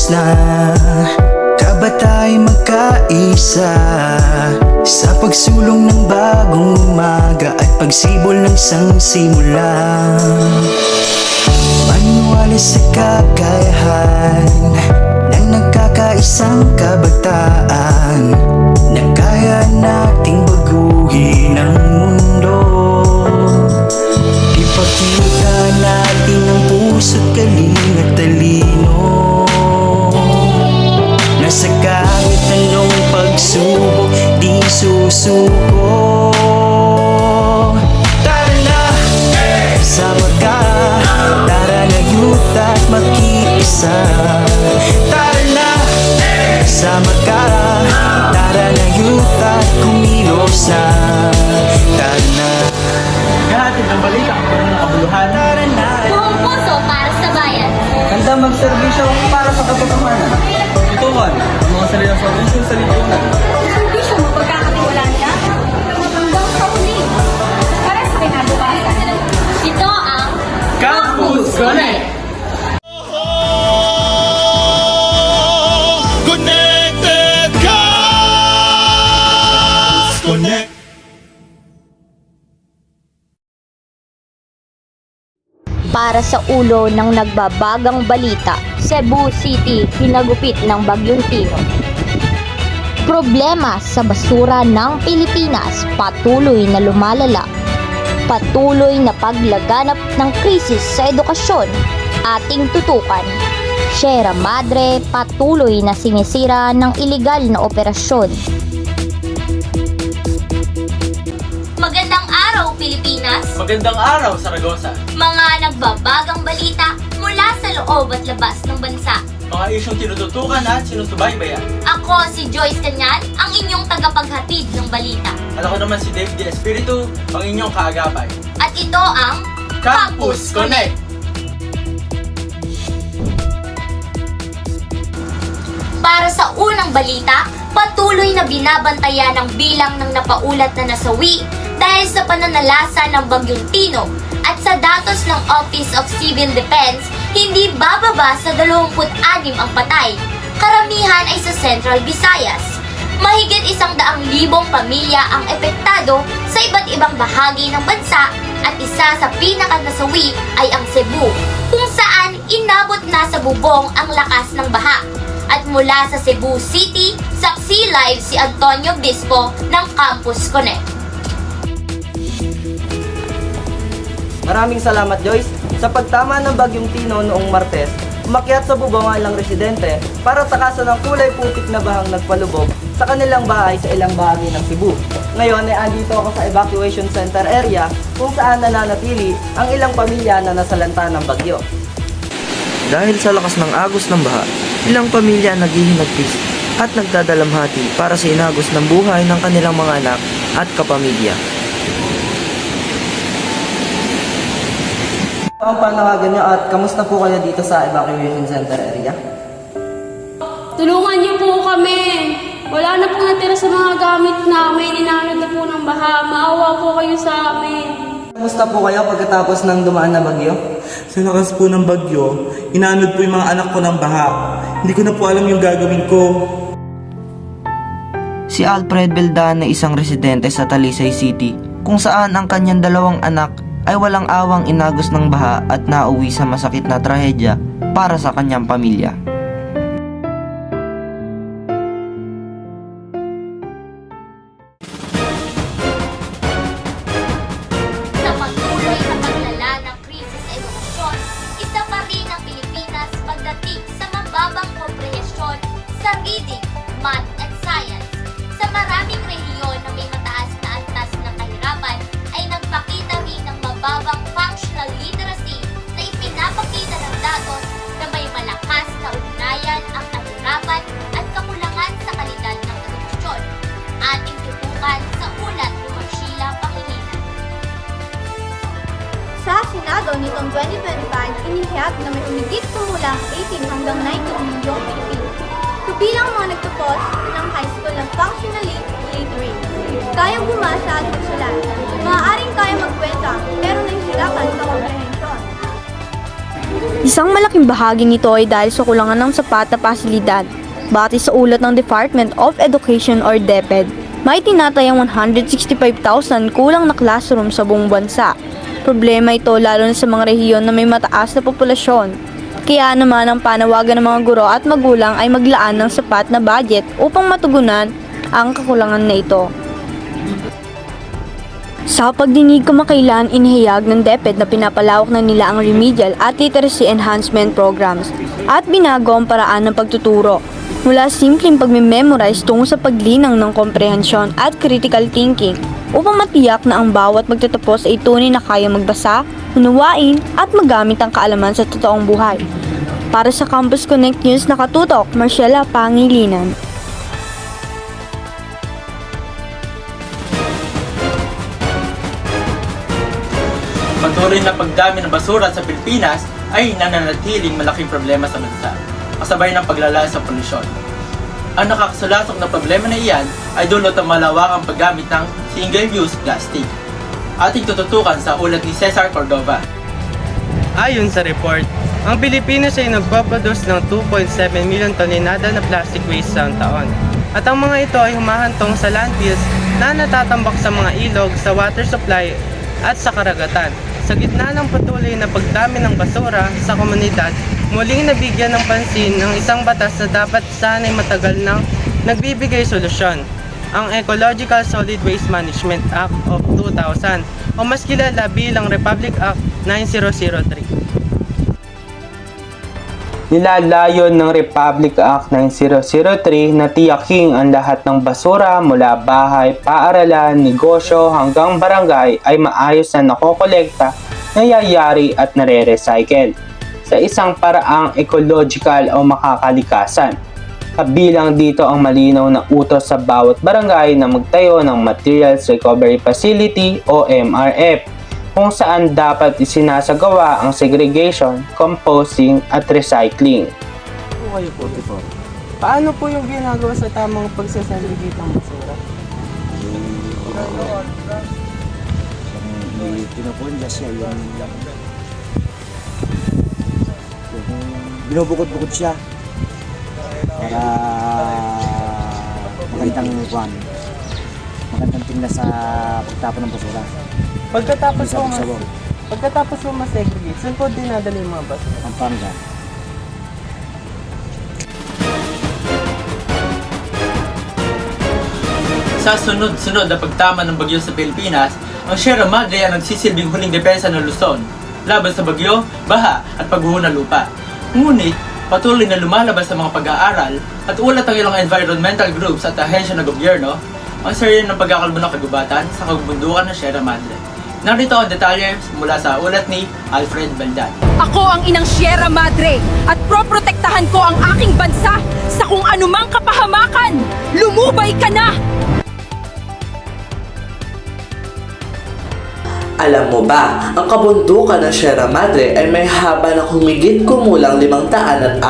kumilos na kabatay magkaisa sa pagsulong ng bagong umaga at pagsibol ng isang simula. Maniwala sa kakayahan ng nagkakaisang kabataan na kaya nating baguhin ang mundo. Ipakita natin ang puso't galing at talino na sa kahit anong pagsubok di susuko. Tara na, sama ka, tara na youth at makiisa. Tara na, sama ka, tara na youth at kumilos na. Tara na. Kahatid ng balita ang ng kabuluhan. Tara na. Buong puso para sa bayan. Handa magserbisyo para sa kapatahanan. Tutukan ang mga salilang solusyon sa lipunan. Servisyo mo pagkakatiwalaan ka hanggang sa huli. Para sa kinabukasan. Ito ang Campus Connect! Connected Cast! Connect! Para sa ulo ng nagbabagang balita, Cebu City hinagupit ng Bagyong Tino. Problema sa basura ng Pilipinas patuloy na lumalala. Patuloy na paglaganap ng krisis sa edukasyon, ating tutukan. Sierra Madre patuloy na sinisira ng iligal na operasyon. Magandang araw, Pilipinas! Magandang araw, Saragosa! Mga nagbabagang balita mula sa loob at labas ng bansa. Mga isyong tinututukan at sinusubaybayan. Ako si Joyce Canyan, ang inyong tagapaghatid ng balita. At ako naman si Dave De Espiritu, ang inyong kaagapay. At ito ang Campus Connect! Para sa unang balita, patuloy na binabantayan ang bilang ng napaulat na nasawi dahil sa pananalasa ng Bagyong Tino at sa datos ng Office of Civil Defense, hindi bababa sa 26 ang patay. Karamihan ay sa Central Visayas. Mahigit 100,000 pamilya ang epektado sa iba't ibang bahagi ng bansa at isa sa pinakanasawi ay ang Cebu, kung saan inabot na sa bubong ang lakas ng baha. At mula sa Cebu City, saksi live si Antonio Bispo ng Campus Connect. Maraming salamat, Joyce. Sa pagtama ng Bagyong Tino noong Martes, umakyat sa bubong ang ilang residente para takasan ng kulay putik na bahang nagpalubog sa kanilang bahay sa ilang bahagi ng Cebu. Ngayon ay andito ako sa evacuation center area kung saan nananatili ang ilang pamilya na nasalanta ng bagyo. Dahil sa lakas ng agos ng baha, ilang pamilya naghihinagpis at nagdadalamhati para sa inagos ng buhay ng kanilang mga anak at kapamilya. Ano ang panawagan niyo at kamusta po kayo dito sa evacuation center area? Tulungan niyo po kami. Wala na po natira sa mga gamit namin. Inanod na po ng baha. Maawa po kayo sa amin. Kamusta po kayo pagkatapos ng dumaan na bagyo? Sa lakas po ng bagyo, inaanod po yung mga anak ko ng baha. Hindi ko na po alam yung gagawin ko. Si Alfred Beldan na isang residente sa Talisay City, kung saan ang kanyang 2 anak ay walang awang inagos ng baha at nauwi sa masakit na trahedya para sa kanyang pamilya. Sa patuloy na paglala ng krisis sa edukasyon, isa pa rin ang Pilipinas pagdating sa mababang komprehensyon sa reading, math at science. Sa maraming rehiyon na may mataas na antas ng kahirapan ay nagpakita rin ng mababang functional literacy na ipinapakita ng datos na may malakas na ugnayan ang kahirapan at kakulangan sa kalidad ng edukasyon. Ating tutukan sa ulat ni Marshila Pangilinan. Sa Senado nitong 2025, inihayag na may humigit kumulang 18 hanggang 19 milyong Pilipino. Kabilang mga nagtapos ng high school ng functionally illiterate. Kayang bumasa at magsulat. Maaaring kaya magkwenta, pero nahihirapan sa komprehensyon. Isang malaking bahagi nito ay dahil sa kulangan ng sapat na pasilidad. Batay sa ulat ng Department of Education or DepEd, may tinatayang 165,000 kulang na classroom sa buong bansa. Problema ito lalo na sa mga rehiyon na may mataas na populasyon. Kaya naman ang panawagan ng mga guro at magulang ay maglaan ng sapat na budget upang matugunan ang kakulangan na ito. Sa pagdinig kamakailan, inihayag ng DepEd na pinapalawak na nila ang remedial at literacy enhancement programs at binago ang paraan ng pagtuturo mula simpleng pagme-memorize tungo sa paglinang ng komprehensyon at critical thinking upang matiyak na ang bawat magtatapos ay tunay na kaya magbasa, unawain at magamit ang kaalaman sa totoong buhay. Para sa Campus Connect News, nakatutok, Marcela Pangilinan. Patuloy na pagdami ng basura sa Pilipinas ay nananatiling malaking problema sa bansa, kasabay ng paglala sa polusyon. Ang nakakasulasok na problema na iyan ay dulot ng malawakang paggamit ng single-use plastic. Ating tututukan sa ulat ni Cesar Cordova. Ayon sa report, ang Pilipinas ay nagpaproduce ng 2.7 million tonelada na plastic waste sa taon. At ang mga ito ay humahantong sa landfills na natatambak sa mga ilog, sa water supply at sa karagatan. Sa gitna ng patuloy na pagdami ng basura sa komunidad, muling nabigyan ng pansin ng isang batas na dapat sana'y matagal nang nagbibigay solusyon, ang Ecological Solid Waste Management Act of 2000 o mas kilala bilang Republic Act 9003. Nilalayon ng Republic Act 9003 na tiyaking ang lahat ng basura mula bahay, paaralan, negosyo hanggang barangay ay maayos na nakokolekta, nayayari at nare-recycle sa isang paraang ecological o makakalikasan. Kabilang dito ang malinaw na utos sa bawat barangay na magtayo ng Materials Recovery Facility o MRF, kung saan dapat isinasagawa ang segregation, composting at recycling. Kayo po, paano po yung ginagawa sa tamang pagsasegregate ng basura? Pinupunla siya yung binubukod-bukod siya para magandang tingnan sa pagtapon ng basura. Pagkatapos po ma-segregate, saan po dinadala yung mga basura? Pampanga. Sa sunod-sunod na pagtama ng bagyo sa Pilipinas, ang Sierra Madre ang nagsisilbing huling depensa ng Luzon laban sa bagyo, baha at pagguho ng lupa. Ngunit, patuloy na lumalabas sa mga pag-aaral at ulat ng ilang environmental groups at ahensya ng gobyerno ang serye ng pagkakalbo ng kagubatan sa kabundukan ng Sierra Madre. Narito ang detalye mula sa ulat ni Alfred Baldan. Ako ang inang Sierra Madre at proprotektahan ko ang aking bansa sa kung anumang kapahamakan. Lumubay ka na! Alam mo ba, ang kabundukan ng Sierra Madre ay may haba na humigit kumulang 540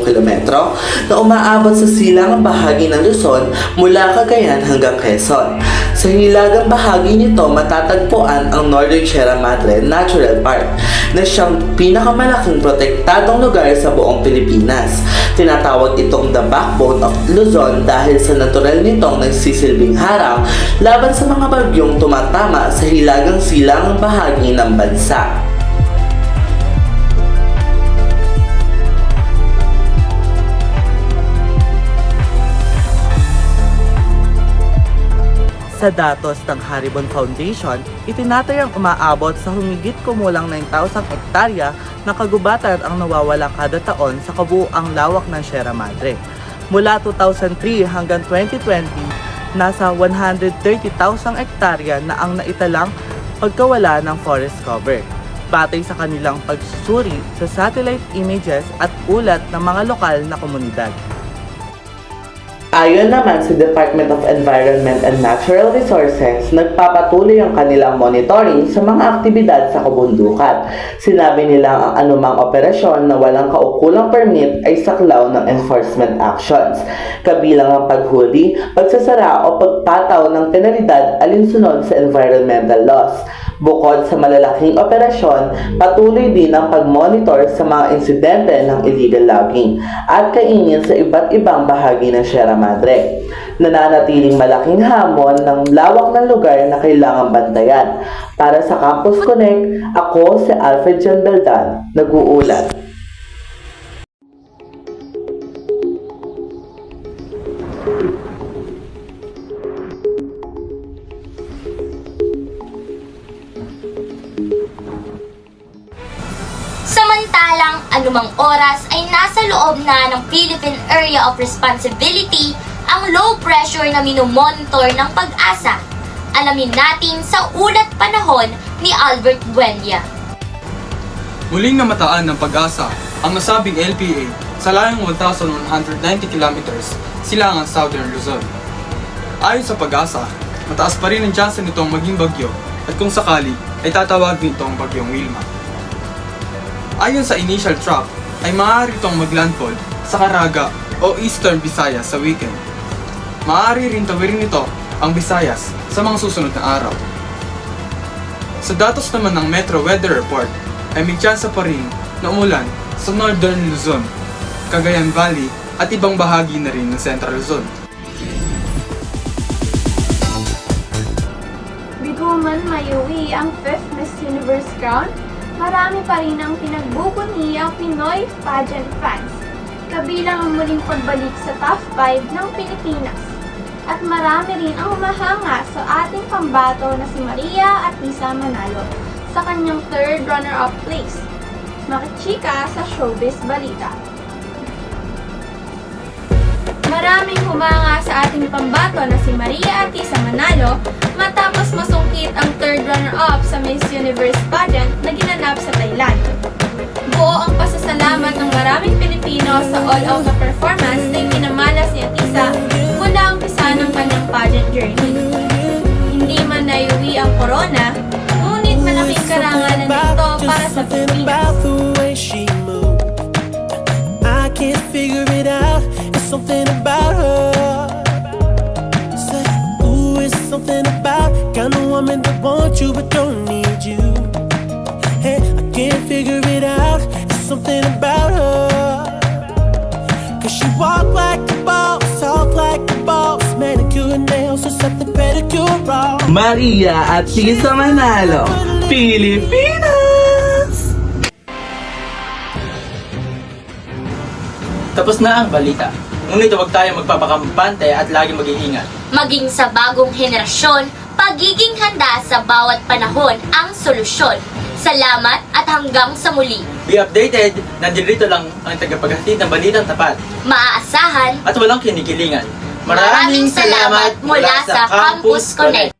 kilometro na umaabot sa silangang bahagi ng Luzon mula Cagayan hanggang Quezon. Sa hilagang bahagi nito matatagpuan ang Northern Sierra Madre Natural Park na siyang pinakamalaking protektadong lugar sa buong Pilipinas. Tinatawag itong the backbone of Luzon dahil sa natural nitong nagsisilbing harang laban sa mga bagyong tumatama sa hilagang silangang bahagi ng bansa. Sa datos ng Haribon Foundation, itinatayang umaabot sa humigit kumulang 9,000 hektarya ng kagubatan ang nawawala kada taon sa kabuuang lawak ng Sierra Madre. Mula 2003 hanggang 2020, nasa 130,000 hektarya na ang naitalang pagkawala ng forest cover. Batay sa kanilang pagsusuri sa satellite images at ulat ng mga lokal na komunidad. Ayon naman sa Department of Environment and Natural Resources, nagpapatuloy ang kanilang monitoring sa mga aktibidad sa kabundukan. Sinabi nila ang anumang operasyon na walang kaukulang permit ay saklaw ng enforcement actions, kabilang ang paghuli, pagsasara o pagpataw ng penalidad alinsunod sa environmental laws. Bukod sa malalaking operasyon, patuloy din ang pag-monitor sa mga insidente ng illegal logging at kaingin sa iba't ibang bahagi ng Sierra Madre. Nananatiling malaking hamon ng lawak ng lugar na kailangang bantayan. Para sa Campus Connect, ako si Alfred John Beldan, nag-uulat. Samantalang anumang oras ay nasa loob na ng Philippine Area of Responsibility ang low pressure na minomonitor ng Pag-asa. Alamin natin sa ulat panahon ni Albert Buendia. Muling namataan ng Pag-asa ang nasabing LPA sa layong 1,190 kilometers silangang Southern Luzon. Ayon sa Pag-asa, mataas pa rin ang tsansa nitong maging bagyo at kung sakali ay tatawagin itong bagyong Wilma. Ayon sa initial track, ay maaari itong maglandfall sa Caraga o Eastern Visayas sa weekend. Maaari rin tawirin ito ang Visayas sa mga susunod na araw. Sa datos naman ng Metro Weather Report, ay may tsansa pa rin na umulan sa Northern Luzon, Cagayan Valley at ibang bahagi na rin ng Central Luzon. Bigo man mayuwi ang 5th Miss Universe crown, marami pa rin ang pinagbubuni ang Pinoy pageant fans, kabilang ang muling pagbalik sa top 5 ng Pilipinas. At marami rin ang humahanga sa ating pambato na si Maria Atisa Manalo sa kanyang 3rd runner-up place. Makichika sa Showbiz Balita. Maraming humanga sa ating pambato na si Maria Atisa Manalo matapos masungkit ang 3rd runner-up sa Miss Universe pageant na ginanap sa Thailand. Buo ang pasasalamat ng maraming Pilipino sa all-out na performance na ikinamalas ni Atisa mula ang umpisa ng kanyang pageant journey. Hindi man naiuwi ang corona, ngunit malaking karangalan nito para sa Pilipinas. I can't figure it out. It's something about her. Say, ooh, it's something about kind of woman that wants you but don't need you. Hey, I can't figure it out. It's something about her. Cause she walk like a boss, talk like a boss, manicure and nails, or set the pedicure wrong. Maria Atisa Manalo, Pilipinas! Tapos na ang balita. Ngunit huwag tayo magpapakampante at lagi mag-iingat. Maging sa bagong henerasyon, pagiging handa sa bawat panahon ang solusyon. Salamat at hanggang sa muli. Be updated, nandito lang ang tagapaghatid ng balitang tapat Maaasahan at walang kinikilingan. Maraming salamat mula sa Campus Connect.